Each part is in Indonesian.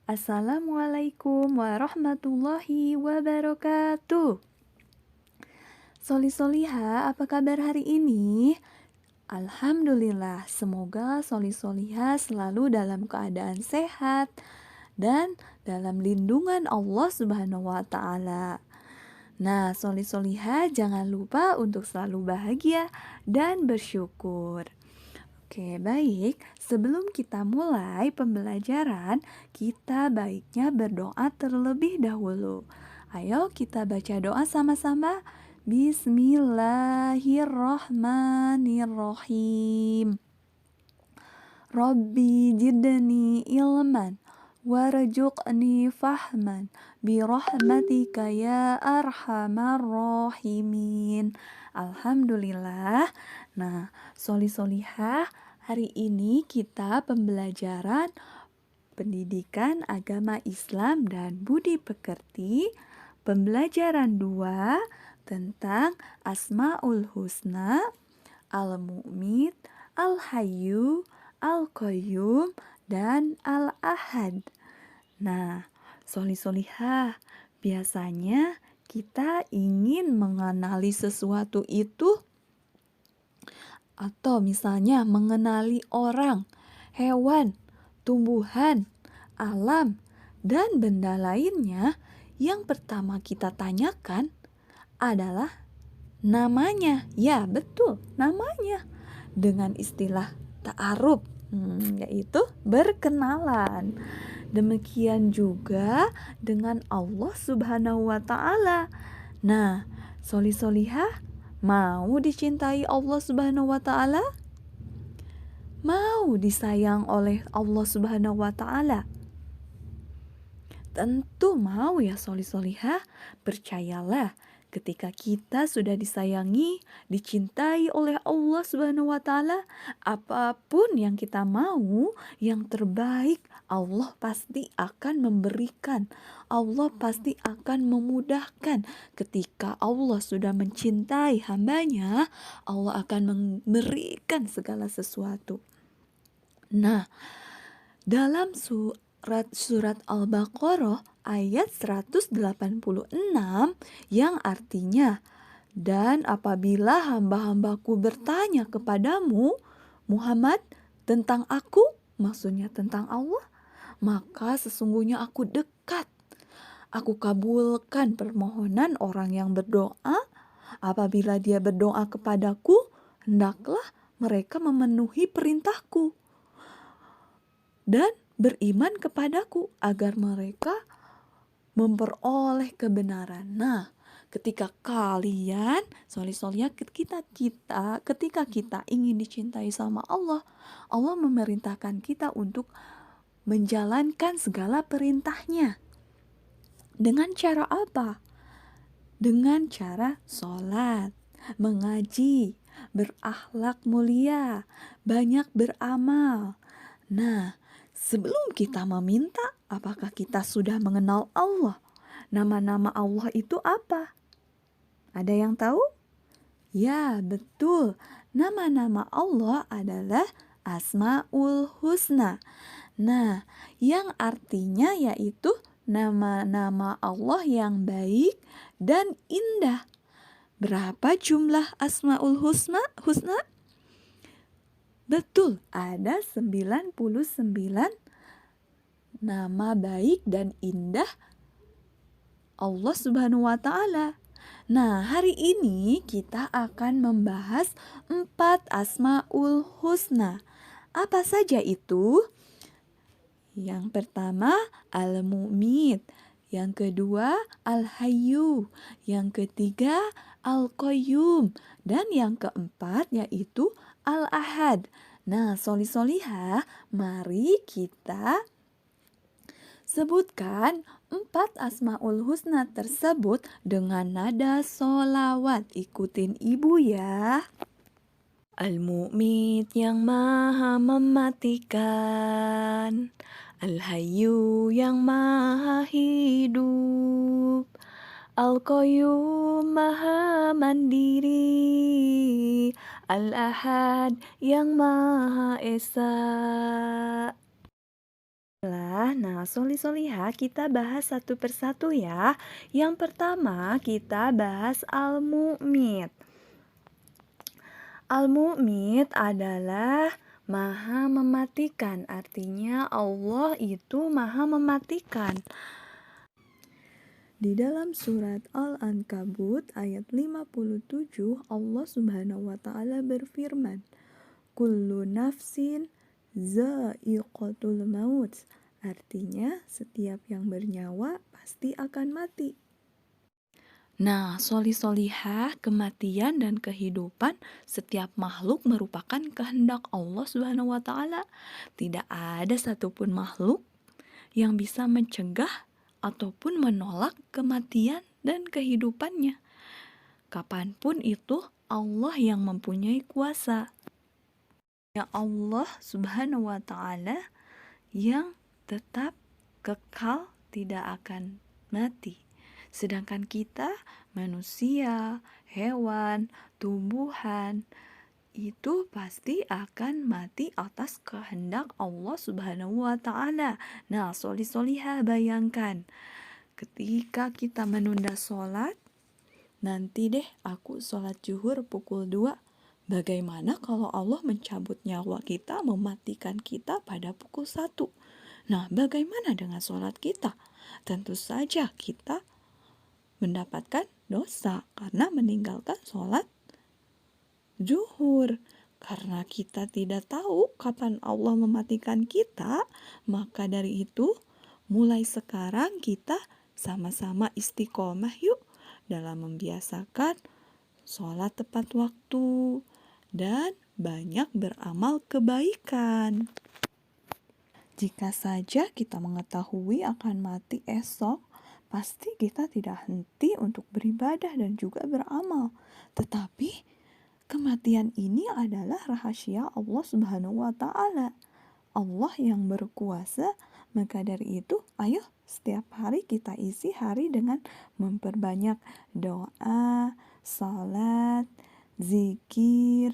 Assalamualaikum warahmatullahi wabarakatuh. Soliha, apa kabar hari ini? Alhamdulillah, semoga Soliha selalu dalam keadaan sehat dan dalam lindungan Allah Subhanahu wa Ta'ala. Nah, Soliha, jangan lupa untuk selalu bahagia dan bersyukur. Oke, baik. Sebelum kita mulai pembelajaran, kita baiknya berdoa terlebih dahulu. Ayo kita baca doa sama-sama. Bismillahirrahmanirrahim. Rabbi jidni ilman warzuqni fahman birahmatika ya arhamar rahimin. Alhamdulillah. Nah, solihah, hari ini kita pembelajaran pendidikan agama Islam dan budi pekerti. Pembelajaran 2 tentang Asmaul Husna, Al-Mu'mid, Al-Hayyu, Al-Qayyum, dan Al-Ahad. Nah, solihah, biasanya kita ingin mengenali sesuatu itu atau misalnya mengenali orang, hewan, tumbuhan, alam, dan benda lainnya, yang pertama kita tanyakan adalah namanya. Ya, betul, namanya. Dengan istilah ta'aruf, yaitu berkenalan. Demikian juga dengan Allah Subhanahu wa Ta'ala. Nah, solihah, mau dicintai Allah Subhanahu wa Ta'ala? Mau disayang oleh Allah Subhanahu wa Ta'ala? Tentu mau ya solihah. Percayalah, ketika kita sudah disayangi, dicintai oleh Allah Subhanahu wa Ta'ala, apapun yang kita mau, yang terbaik Allah pasti akan memberikan. Allah pasti akan memudahkan. Ketika Allah sudah mencintai hambanya, Allah akan memberikan segala sesuatu. Nah, dalam surat Al-Baqarah ayat 186 yang artinya, dan apabila hamba-hambaku bertanya kepadamu, Muhammad, tentang aku, maksudnya tentang Allah, maka sesungguhnya aku dekat. Aku kabulkan permohonan orang yang berdoa. Apabila dia berdoa kepadaku, hendaklah mereka memenuhi perintahku dan beriman kepadaku agar mereka memperoleh kebenaran. Nah, ketika kalian ketika kita ingin dicintai sama Allah, Allah memerintahkan kita untuk menjalankan segala perintahnya. Dengan cara apa? Dengan cara sholat, mengaji, berakhlak mulia, banyak beramal. Nah, sebelum kita meminta, apakah kita sudah mengenal Allah? Nama-nama Allah itu apa? Ada yang tahu? Ya, betul. Nama-nama Allah adalah Asmaul Husna. Nah, yang artinya yaitu nama-nama Allah yang baik dan indah. Berapa jumlah Asmaul Husna? Betul, ada 99 nama baik dan indah Allah Subhanahu wa Ta'ala. Nah, hari ini kita akan membahas 4 Asmaul Husna. Apa saja itu? Yang pertama, Al-Mu'mid. Yang kedua, Al-Hayyu. Yang ketiga, Al-Qayyum. Dan yang keempat yaitu Al-Ahad. Nah, solihah, mari kita sebutkan 4 Asmaul Husna tersebut dengan nada sholawat. Ikutin ibu ya. Al-Mu'mid yang maha mematikan, Al-Hayyu yang maha hidup, Al-Qayyum maha mandiri, Al-Ahad yang maha esa. Nah, soli-soliha kita bahas satu persatu ya. Yang pertama kita bahas al-mu'mit. Al-mu'mit adalah maha mematikan. Artinya Allah itu maha mematikan. Di dalam surat Al-Ankabut ayat 57 Allah Subhanahu wa taala berfirman, "Kullu nafsin za'iqatul maut." Artinya setiap yang bernyawa pasti akan mati. Nah, solihah, kematian dan kehidupan setiap makhluk merupakan kehendak Allah Subhanahu wa taala. Tidak ada satupun makhluk yang bisa mencegah ataupun menolak kematian dan kehidupannya. Kapanpun itu Allah yang mempunyai kuasa. Ya Allah Subhanahu wa taala yang tetap kekal tidak akan mati. Sedangkan kita manusia, hewan, tumbuhan itu pasti akan mati atas kehendak Allah Subhanahu wa taala. Nah, solihah bayangkan ketika kita menunda sholat, nanti deh aku sholat zuhur pukul 2. Bagaimana kalau Allah mencabut nyawa kita, mematikan kita pada pukul 1? Nah, bagaimana dengan sholat kita? Tentu saja kita mendapatkan dosa karena meninggalkan sholat zuhur. Karena kita tidak tahu kapan Allah mematikan kita, maka dari itu mulai sekarang kita sama-sama istiqomah yuk dalam membiasakan sholat tepat waktu dan banyak beramal kebaikan. Jika saja kita mengetahui akan mati esok, pasti kita tidak henti untuk beribadah dan juga beramal. Tetapi kematian ini adalah rahasia Allah Subhanahu wa taala. Allah yang berkuasa, maka dari itu ayo setiap hari kita isi hari dengan memperbanyak doa, salat, zikir,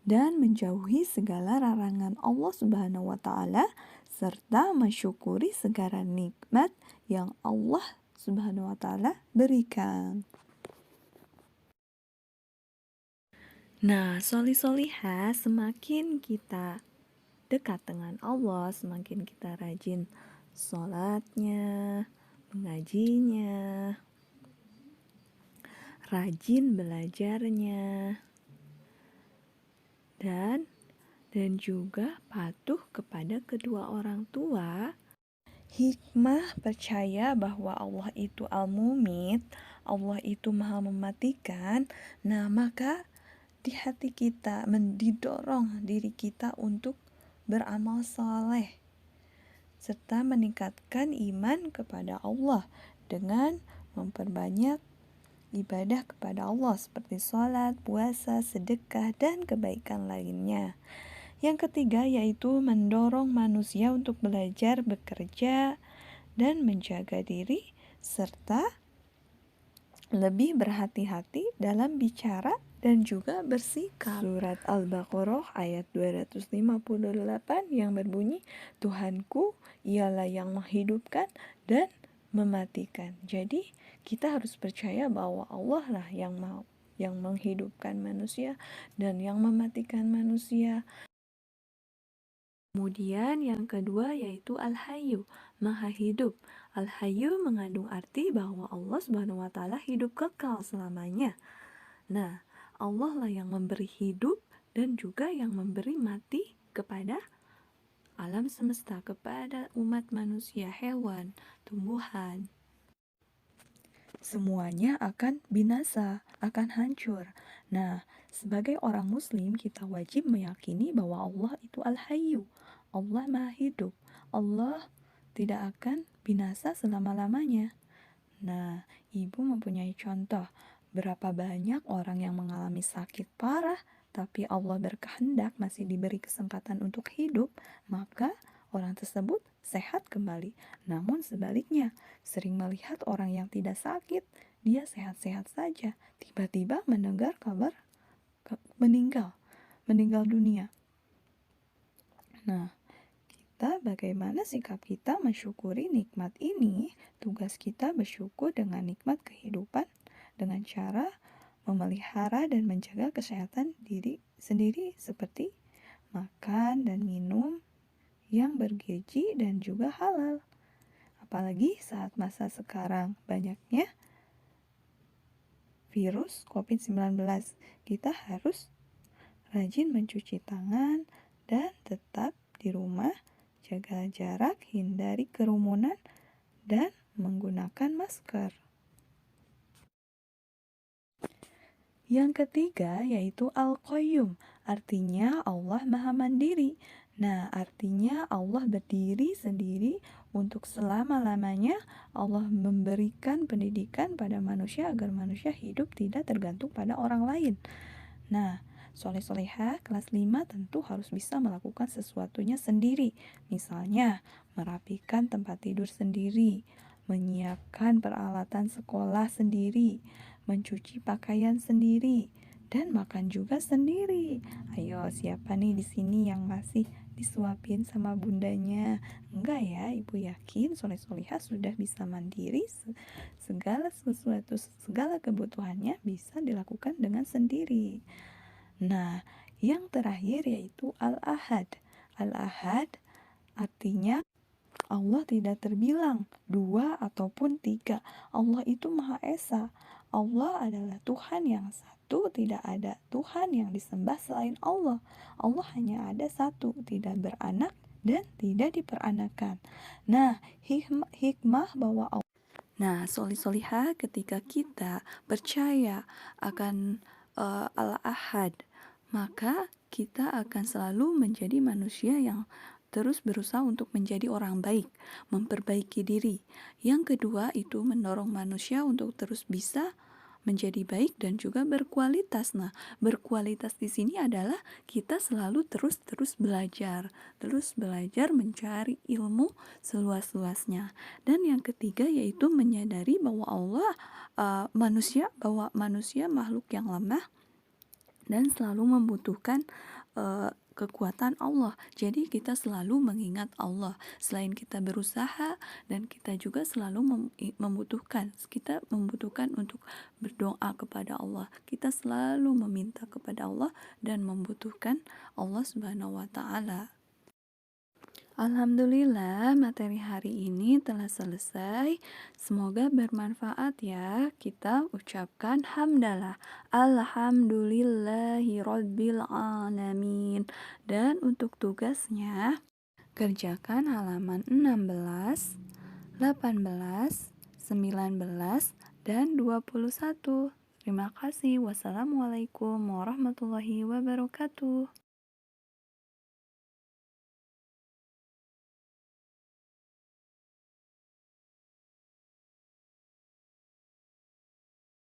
dan menjauhi segala larangan Allah Subhanahu wa taala serta mensyukuri segala nikmat yang Allah Subhanahu wa taala berikan. Nah, solihah semakin kita dekat dengan Allah, semakin kita rajin sholatnya, mengajinya, rajin belajarnya, dan juga patuh kepada kedua orang tua. Hikmah percaya bahwa Allah itu al-mumit, Allah itu maha mematikan. Nah, maka di hati kita mendidorong diri kita untuk beramal saleh serta meningkatkan iman kepada Allah dengan memperbanyak ibadah kepada Allah seperti sholat, puasa, sedekah, dan kebaikan lainnya. Yang ketiga yaitu mendorong manusia untuk belajar, bekerja, dan menjaga diri serta lebih berhati-hati dalam bicara dan juga bersikap. Surat Al-Baqarah ayat 258 yang berbunyi, Tuhanku ialah yang menghidupkan dan mematikan. Jadi kita harus percaya bahwa Allah lah yang menghidupkan manusia dan yang mematikan manusia. Kemudian yang kedua yaitu Al-Hayyu, Maha Hidup. Al-Hayyu mengandung arti bahwa Allah Subhanahu wa taala hidup kekal selamanya. Nah, Allah lah yang memberi hidup dan juga yang memberi mati kepada alam semesta, kepada umat manusia, hewan, tumbuhan. Semuanya akan binasa, akan hancur. Nah, sebagai orang muslim kita wajib meyakini bahwa Allah itu Al-Hayyu. Allah Maha Hidup. Allah tidak akan binasa selama-lamanya. Nah, ibu mempunyai contoh berapa banyak orang yang mengalami sakit parah, tapi Allah berkehendak masih diberi kesempatan untuk hidup, maka orang tersebut sehat kembali. Namun sebaliknya, sering melihat orang yang tidak sakit, dia sehat-sehat saja, tiba-tiba mendengar kabar meninggal dunia. Nah, kita, bagaimana sikap kita mensyukuri nikmat ini? Tugas kita bersyukur dengan nikmat kehidupan dengan cara memelihara dan menjaga kesehatan diri sendiri seperti makan dan minum yang bergizi dan juga halal. Apalagi saat masa sekarang banyaknya virus COVID-19, kita harus rajin mencuci tangan dan tetap di rumah, jaga jarak, hindari kerumunan, dan menggunakan masker. Yang ketiga yaitu Al-Qayyum, artinya Allah Maha Mandiri. Nah, artinya Allah berdiri sendiri untuk selama-lamanya. Allah memberikan pendidikan pada manusia agar manusia hidup tidak tergantung pada orang lain. Nah, soleh-solehah kelas 5 tentu harus bisa melakukan sesuatunya sendiri. Misalnya, merapikan tempat tidur sendiri, menyiapkan peralatan sekolah sendiri, mencuci pakaian sendiri, dan makan juga sendiri. Ayo, siapa nih di sini yang masih disuapin sama bundanya? Enggak ya, ibu yakin soleh-solehah sudah bisa mandiri, segala sesuatu, segala kebutuhannya bisa dilakukan dengan sendiri. Nah, yang terakhir yaitu Al-Ahad. Al-Ahad artinya Allah tidak terbilang 2 ataupun 3. Allah itu Maha Esa. Allah adalah Tuhan yang satu, tidak ada Tuhan yang disembah selain Allah. Allah hanya ada satu, tidak beranak dan tidak diperanakan. Nah, hikmah bahwa Allah. Nah, solihah ketika kita percaya akan Al-Ahad, maka kita akan selalu menjadi manusia yang terus berusaha untuk menjadi orang baik, memperbaiki diri. Yang kedua itu mendorong manusia untuk terus bisa menjadi baik dan juga berkualitas. Nah, berkualitas di sini adalah kita selalu terus belajar mencari ilmu seluas-luasnya. Dan yang ketiga yaitu menyadari bahwa Allah manusia makhluk yang lemah dan selalu membutuhkan kekuatan Allah. Jadi kita selalu mengingat Allah. Selain kita berusaha dan kita juga selalu kita membutuhkan untuk berdoa kepada Allah. Kita selalu meminta kepada Allah dan membutuhkan Allah Subhanahu wa taala. Alhamdulillah, materi hari ini telah selesai. Semoga bermanfaat ya. Kita ucapkan hamdalah. Alhamdulillahirabbil alamin. Dan untuk tugasnya, kerjakan halaman 16, 18, 19, dan 21. Terima kasih. Wassalamualaikum warahmatullahi wabarakatuh.